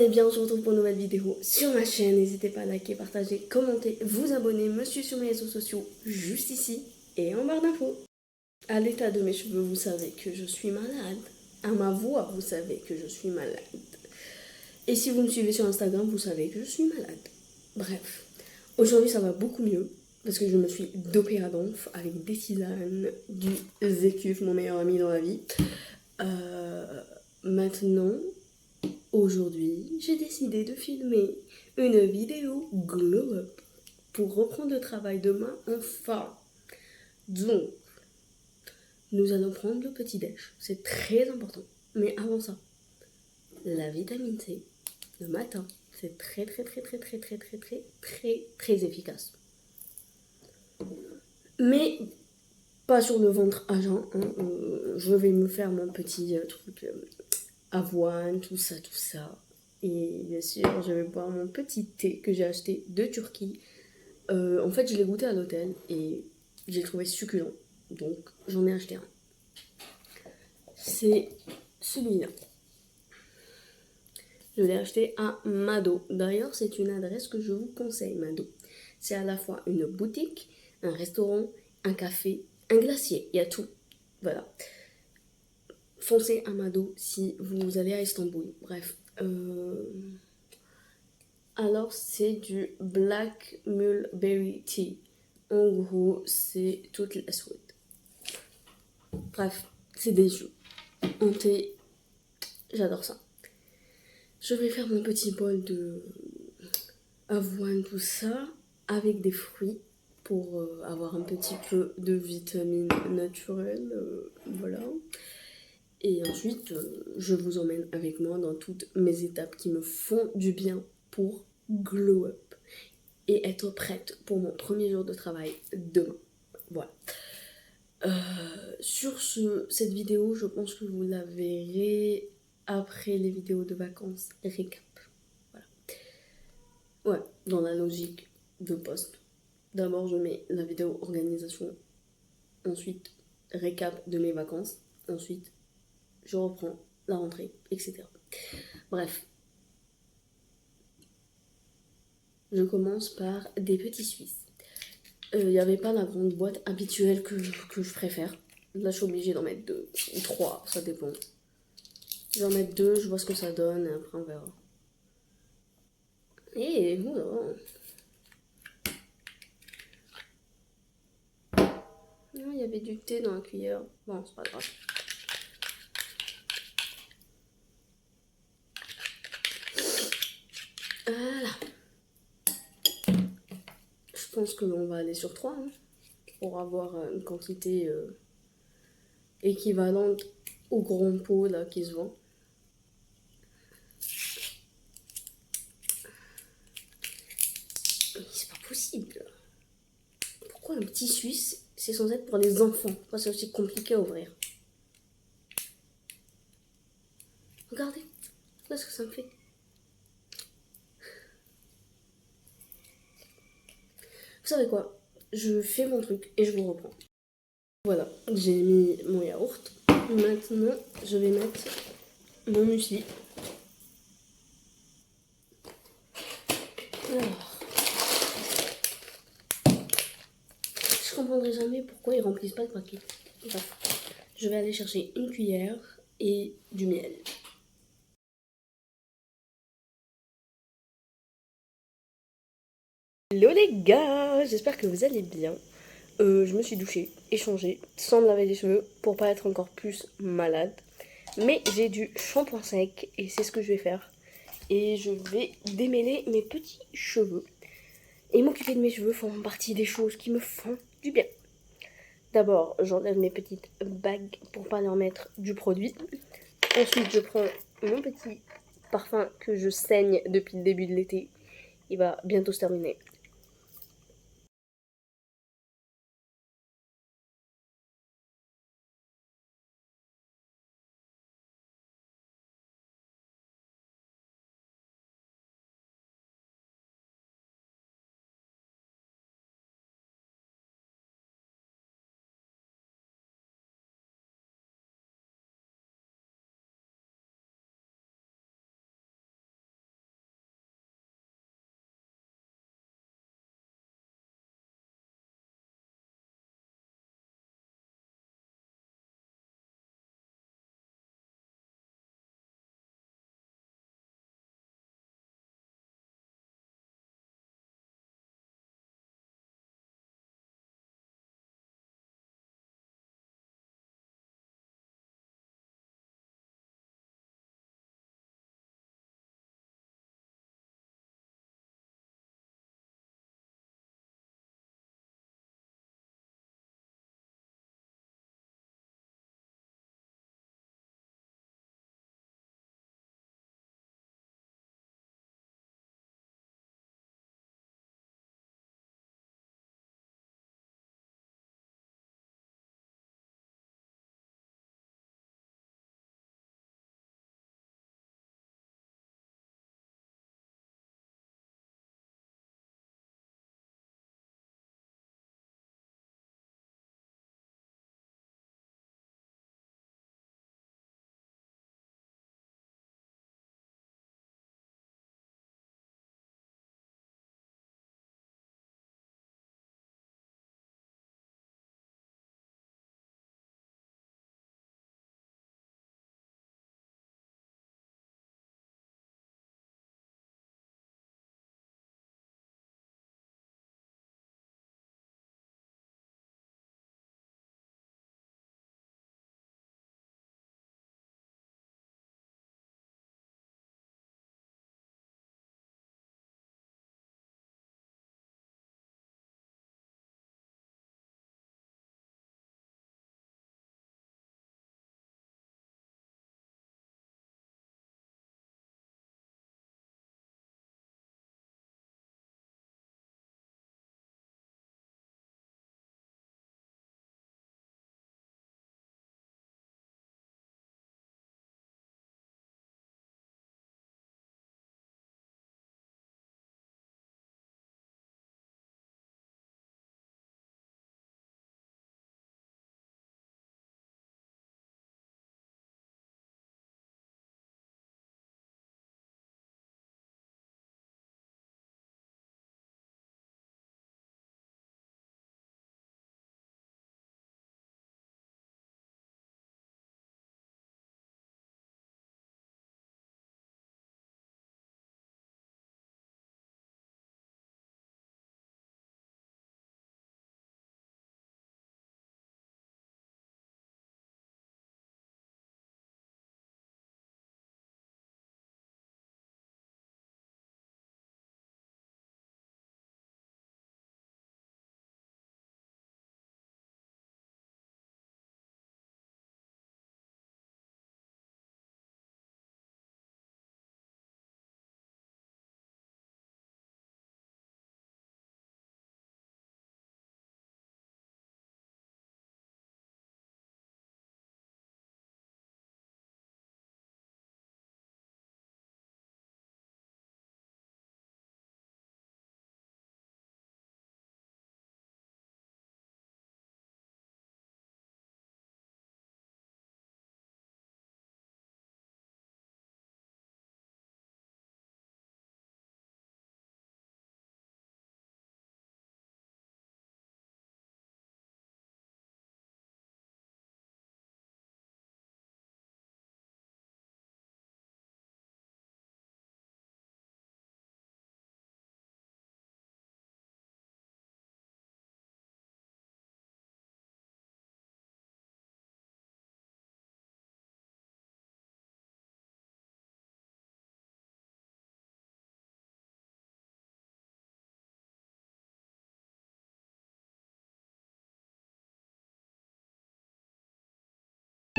allez bien, on se retrouve pour une nouvelle vidéo sur ma chaîne. N'hésitez pas à liker, partager, commenter, vous abonner, me suivre sur mes réseaux sociaux juste ici et en barre d'infos. À l'état de mes cheveux, vous savez que je suis malade. À ma voix, vous savez que je suis malade. Et si vous me suivez sur Instagram, vous savez que je suis malade. Bref, aujourd'hui ça va beaucoup mieux parce que je me suis dopée à donf avec des tisanes, du Zécuf, mon meilleur ami dans la vie. Maintenant, aujourd'hui, j'ai décidé de filmer une vidéo glow up pour reprendre le travail demain enfin. Donc, nous allons prendre le petit déj, c'est très important. Mais avant ça, la vitamine C, le matin, c'est très efficace. Mais pas sur le ventre à jeun, hein. Je vais me faire mon petit truc avoine, tout ça. Et bien sûr, je vais boire mon petit thé que j'ai acheté de Turquie. En fait, je l'ai goûté à l'hôtel et j'ai trouvé succulent. Donc, j'en ai acheté un. C'est celui-là. Je l'ai acheté à Mado. D'ailleurs, c'est une adresse que je vous conseille, Mado. C'est à la fois une boutique, un restaurant, un café, un glacier. Il y a tout. Voilà. Foncez à Mado si vous allez à Istanbul. Bref. Alors, c'est du Black Mulberry Tea. En gros, c'est toute la soude. Bref, c'est des jus. Un thé, j'adore ça. Je vais faire mon petit bol de avoine, tout ça, avec des fruits pour avoir un petit peu de vitamines naturelles. Voilà. Et ensuite, je vous emmène avec moi dans toutes mes étapes qui me font du bien pour glow up et être prête pour mon premier jour de travail demain. Voilà. Sur cette vidéo, je pense que vous la verrez après les vidéos de vacances récap. Voilà. Ouais, dans la logique de poste. D'abord, je mets la vidéo organisation. Ensuite, récap de mes vacances. Ensuite, je reprends la rentrée, etc. Bref. Je commence par des petits Suisses. Il n'y avait pas la grande boîte habituelle que je préfère. Là, je suis obligée d'en mettre 2 ou 3, ça dépend. Je vais en mettre 2, je vois ce que ça donne et après on verra. Et voilà. Non, il y avait du thé dans la cuillère. Bon, c'est pas grave. Voilà. Je pense que l'on va aller sur 3 hein, pour avoir une quantité équivalente au grand pot là qui se vend. Mais c'est pas possible. Pourquoi un petit Suisse, c'est censé être pour les enfants? Pourquoi c'est aussi compliqué à ouvrir? Regardez, regardez ce que ça me fait. Vous savez quoi? Je fais mon truc et je vous reprends. Voilà, j'ai mis mon yaourt. Maintenant, je vais mettre mon muesli. Alors, je comprendrai jamais pourquoi ils remplissent pas le paquet. Bref, je vais aller chercher une cuillère et du miel. Hello les gars, j'espère que vous allez bien. Je me suis douchée et changée sans me laver les cheveux pour pas être encore plus malade. Mais j'ai du shampoing sec et c'est ce que je vais faire. Et je vais démêler mes petits cheveux. Et m'occuper de mes cheveux font partie des choses qui me font du bien. D'abord, j'enlève mes petites bagues pour pas leur mettre du produit. Ensuite, je prends mon petit parfum que je saigne depuis le début de l'été. Il va bientôt se terminer.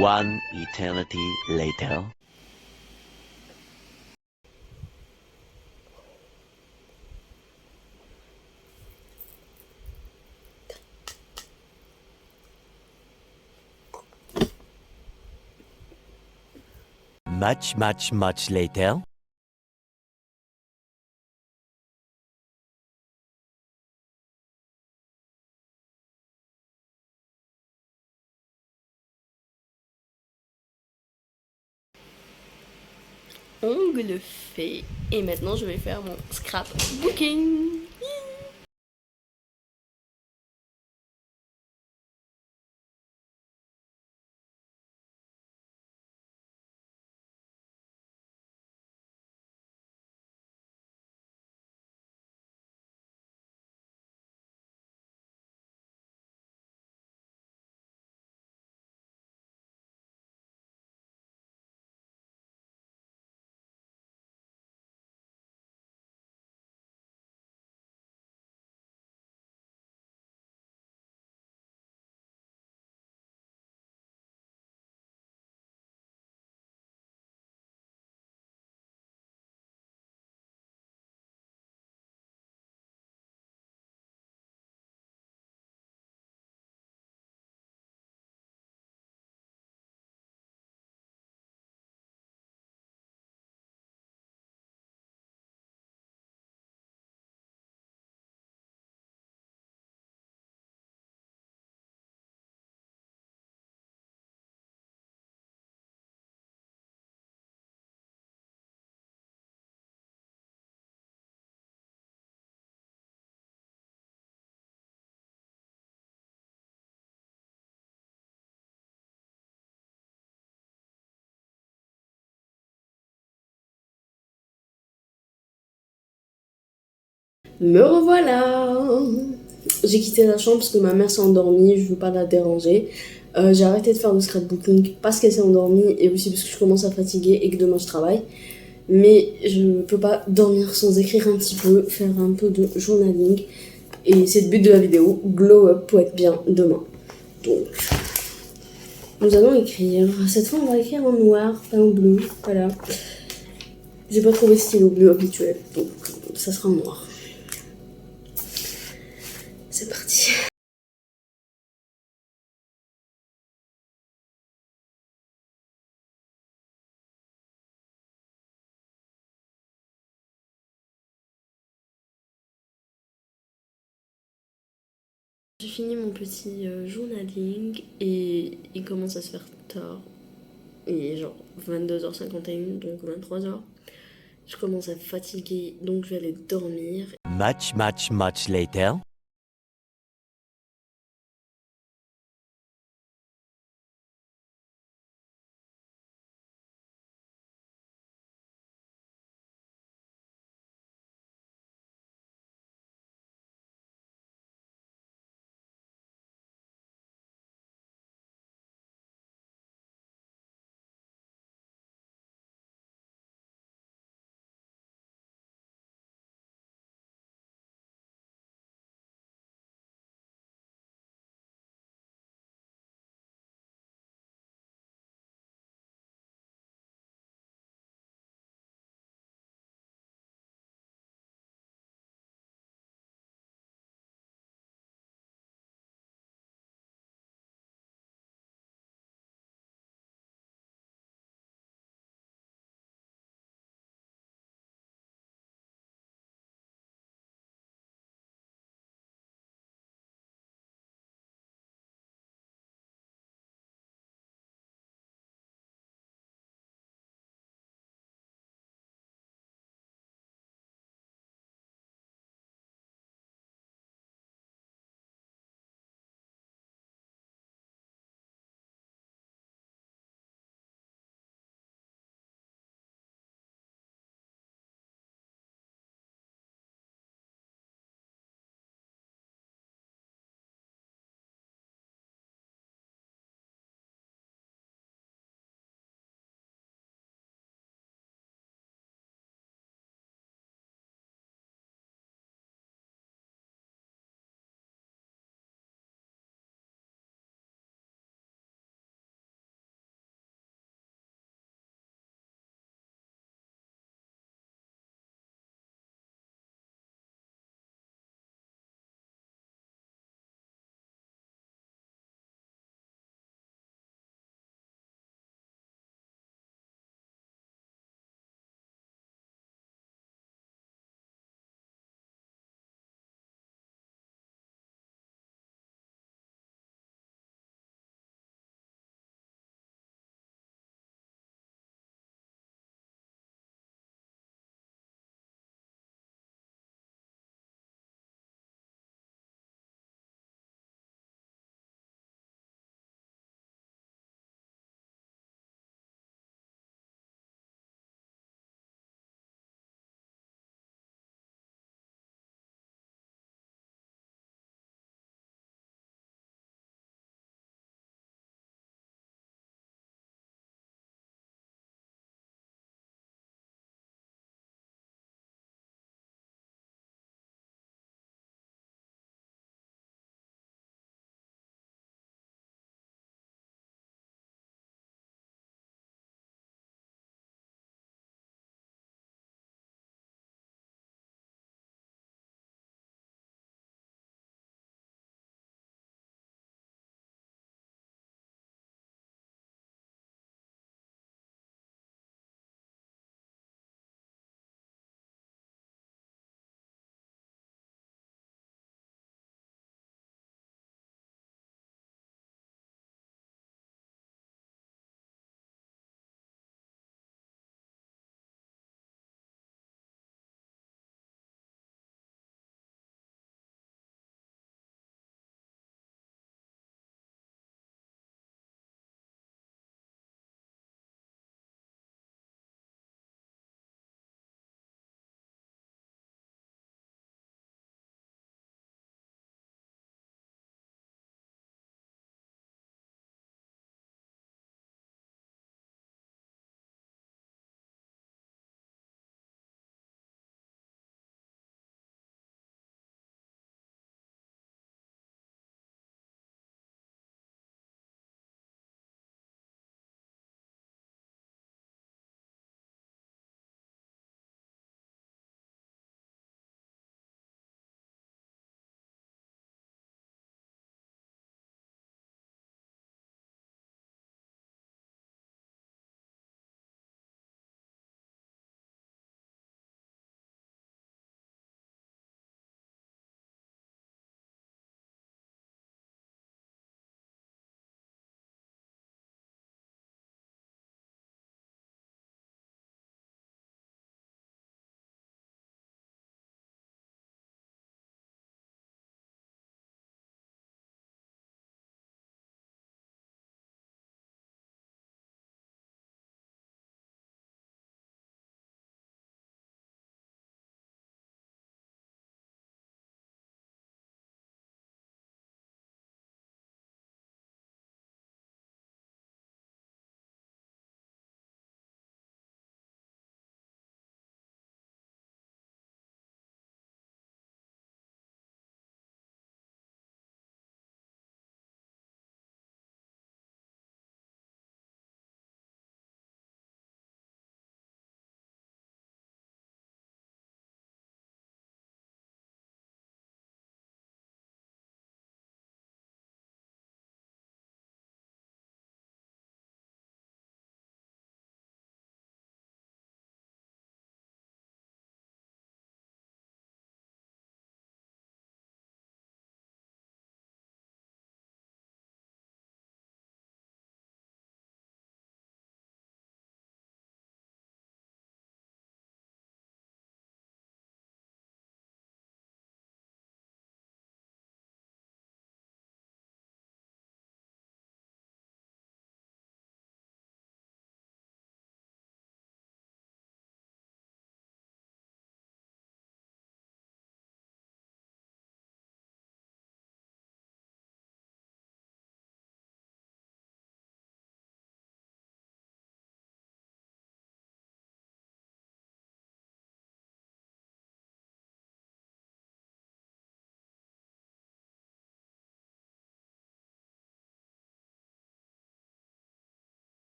One eternity later. Much later. Ongle fait. Et maintenant, je vais faire mon scrapbooking. Me revoilà. J'ai quitté la chambre parce que ma mère s'est endormie, je veux pas la déranger. J'ai arrêté de faire le scrapbooking parce qu'elle s'est endormie et aussi parce que je commence à fatiguer et que demain je travaille. Mais je peux pas dormir sans écrire un petit peu, faire un peu de journaling. Et c'est le but de la vidéo, glow up pour être bien demain. Donc, nous allons écrire. Cette fois, on va écrire en noir, pas en bleu. Voilà. J'ai pas trouvé de stylo bleu habituel, donc ça sera en noir. C'est parti. J'ai fini mon petit journaling et il commence à se faire tard. Il est genre 22h51, donc 23h. Je commence à fatiguer, donc je vais aller dormir. Much later.